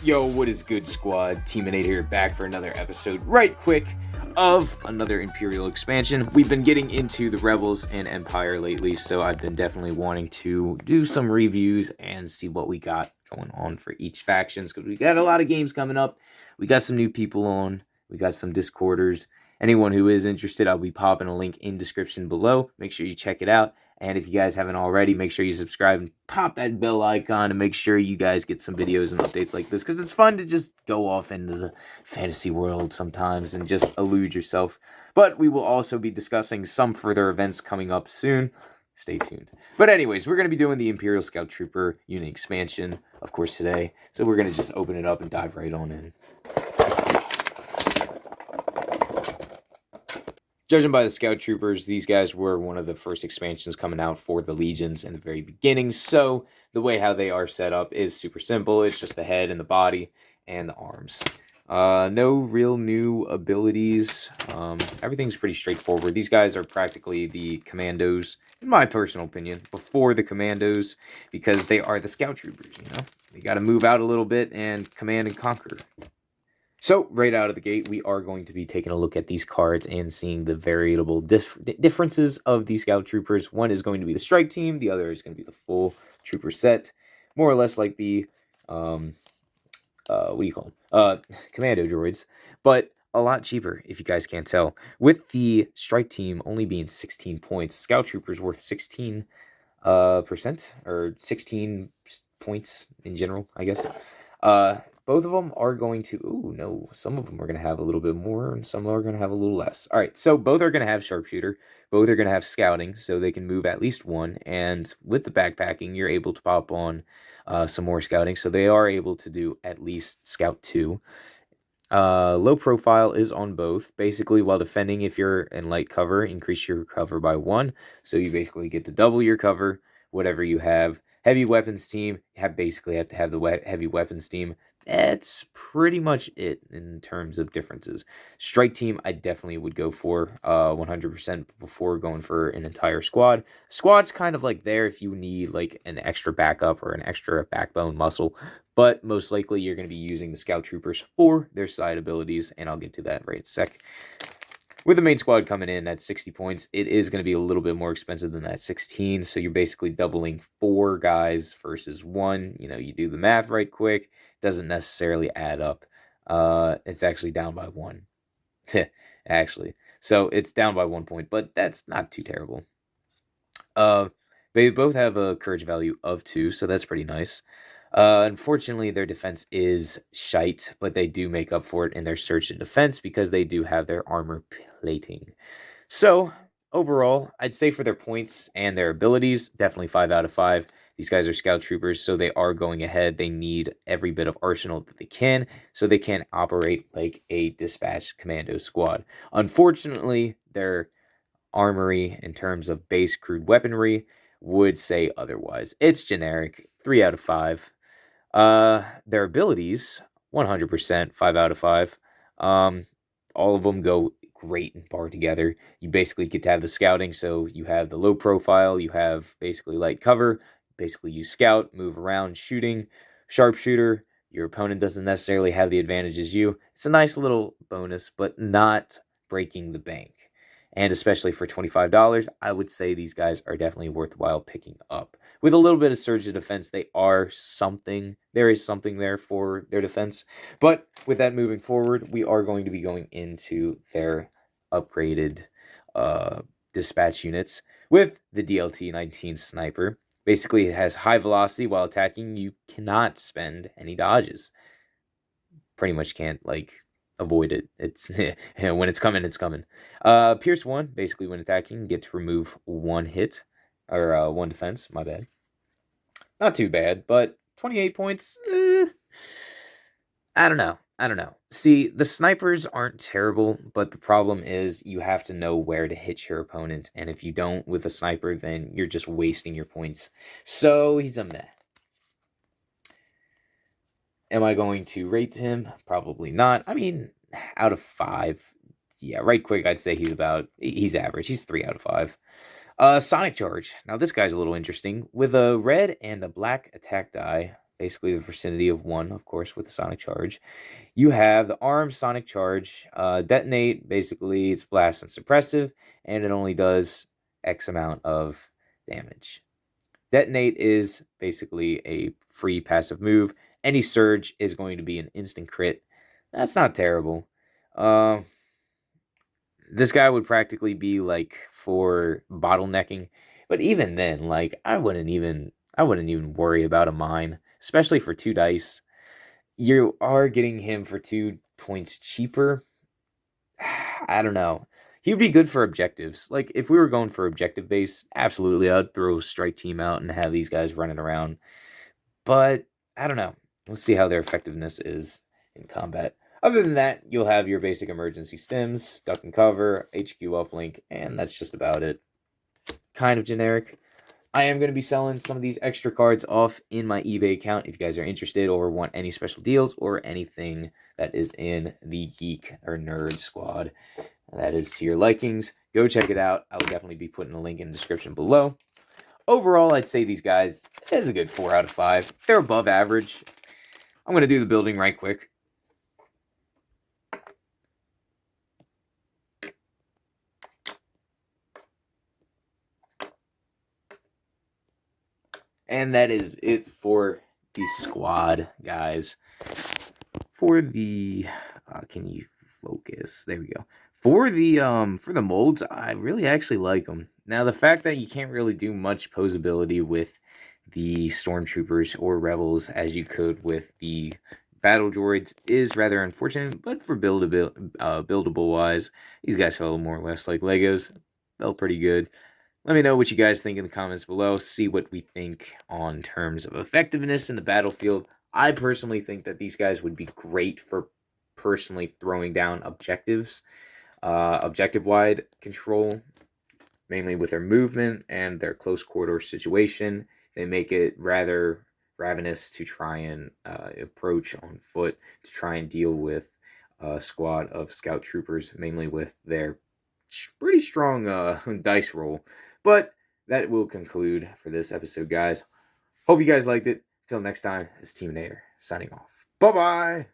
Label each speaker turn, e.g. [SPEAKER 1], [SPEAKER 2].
[SPEAKER 1] Yo, what is good, squad? Teaminate here, back for another episode right quick of another Imperial expansion. We've been getting into the Rebels and Empire lately, so I've been definitely wanting to do some reviews and see what we got going on for each factions, because we got a lot of games coming up. We got some new people on. We got some Discorders. Anyone who is interested, I'll be popping a link in description below. Make sure you check it out. And if you guys haven't already, make sure you subscribe and pop that bell icon and make sure you guys get some videos and updates like this, because it's fun to just go off into the fantasy world sometimes and just elude yourself. But we will also be discussing some further events coming up soon. Stay tuned. But anyways, we're going to be doing the Imperial Scout Trooper unit expansion, of course, today. So we're going to just open it up and dive right on in. Judging by the Scout Troopers, these guys were one of the first expansions coming out for the Legions in the very beginning. So the way how they are set up is super simple. It's just the head and the body and the arms. No real new abilities. Everything's pretty straightforward. These guys are practically the commandos, in my personal opinion, before the commandos, because they are the Scout Troopers, you know? They got to move out a little bit and command and conquer. So, right out of the gate, we are going to be taking a look at these cards and seeing the variable differences of these Scout Troopers. One is going to be the strike team, the other is going to be the full trooper set. More or less like the, commando droids, but a lot cheaper, if you guys can't tell. With the strike team only being 16 points, Scout Troopers worth 16%, or 16 points in general, I guess. Both of them are going to, some of them are going to have a little bit more, and some are going to have a little less. All right, so both are going to have sharpshooter. Both are going to have scouting, so they can move at least one. And with the backpacking, you're able to pop on some more scouting, so they are able to do at least scout 2. Low profile is on both. Basically, while defending, if you're in light cover, increase your cover by 1. So you basically get to double your cover, whatever you have. Heavy weapons team, you basically have to have the heavy weapons team. That's pretty much it in terms of differences. Strike team, I definitely would go for 100% before going for an entire squad. Squad's kind of like there if you need like an extra backup or an extra backbone muscle. But most likely you're going to be using the Scout Troopers for their side abilities, and I'll get to that right in a sec. With the main squad coming in at 60 points, it is going to be a little bit more expensive than that 16. So you're basically doubling 4 guys versus 1. You know, you do the math right quick. Doesn't necessarily add up. It's actually down by 1. Actually. So it's down by 1 point, but that's not too terrible. They both have a courage value of 2, so that's pretty nice. Unfortunately, their defense is shite, but they do make up for it in their search and defense because they do have their armor plating. So, overall, I'd say for their points and their abilities, definitely 5 out of 5. These guys are Scout Troopers, so they are going ahead. They need every bit of arsenal that they can, so they can operate like a dispatched commando squad. Unfortunately, their armory, in terms of base crude weaponry, would say otherwise. It's generic, 3 out of 5. Their abilities, 100%, 5 out of 5. All of them go great and par together. You basically get to have the scouting, so you have the low profile, you have basically light cover, basically you scout, move around, shooting, sharpshooter. Your opponent doesn't necessarily have the advantage as you. It's a nice little bonus, but not breaking the bank. And especially for $25, I would say these guys are definitely worthwhile picking up. With a little bit of surge of defense, they are something. There is something there for their defense. But with that moving forward, we are going to be going into their upgraded dispatch units with the DLT-19 Sniper. Basically, it has high velocity while attacking. You cannot spend any dodges. Pretty much can't, avoid it. It's when it's coming, it's coming. Pierce 1, basically when attacking, you get to remove 1 hit, or 1 defense, my bad. Not too bad, but 28 points, I don't know. See, the snipers aren't terrible, but the problem is you have to know where to hit your opponent, and if you don't with a sniper, then you're just wasting your points. So, he's a meh. Am I going to rate him? Probably not. I mean, out of 5, yeah, right quick, I'd say he's average. He's 3 out of 5. Sonic Charge. Now, this guy's a little interesting. With a red and a black attack die, basically the vicinity of 1, of course, with a sonic charge. You have the arm sonic charge. Detonate, basically, it's blast and suppressive, and it only does X amount of damage. Detonate is basically a free passive move. Any surge is going to be an instant crit. That's not terrible. Uh, this guy would practically be like for bottlenecking, but even then, like I wouldn't even worry about a mine, especially for 2 dice. You are getting him for 2 points cheaper. I don't know. He'd be good for objectives. Like if we were going for objective base, absolutely, I'd throw strike team out and have these guys running around. But I don't know. We'll see how their effectiveness is in combat. Other than that, you'll have your basic emergency stims, duck and cover, HQ uplink, and that's just about it. Kind of generic. I am going to be selling some of these extra cards off in my eBay account if you guys are interested or want any special deals or anything that is in the Geek or Nerd squad that is to your likings. Go check it out. I will definitely be putting a link in the description below. Overall, I'd say these guys is a good 4 out of 5. They're above average. I'm going to do the building right quick. And that is it for the squad, guys. For the can you focus? There we go. For the molds, I really actually like them. Now the fact that you can't really do much posability with the stormtroopers or rebels as you could with the battle droids is rather unfortunate, but for buildable wise, these guys feel more or less like Legos. Felt pretty good. Let me know what you guys think in the comments below. See what we think on terms of effectiveness in the battlefield. I personally think that these guys would be great for personally throwing down objectives, objective-wide control, mainly with their movement and their close quarter situation. They make it rather ravenous to try and approach on foot to try and deal with a squad of scout troopers, mainly with their pretty strong dice roll. But that will conclude for this episode, guys. Hope you guys liked it. Until next time, it's Team Nader signing off. Bye-bye.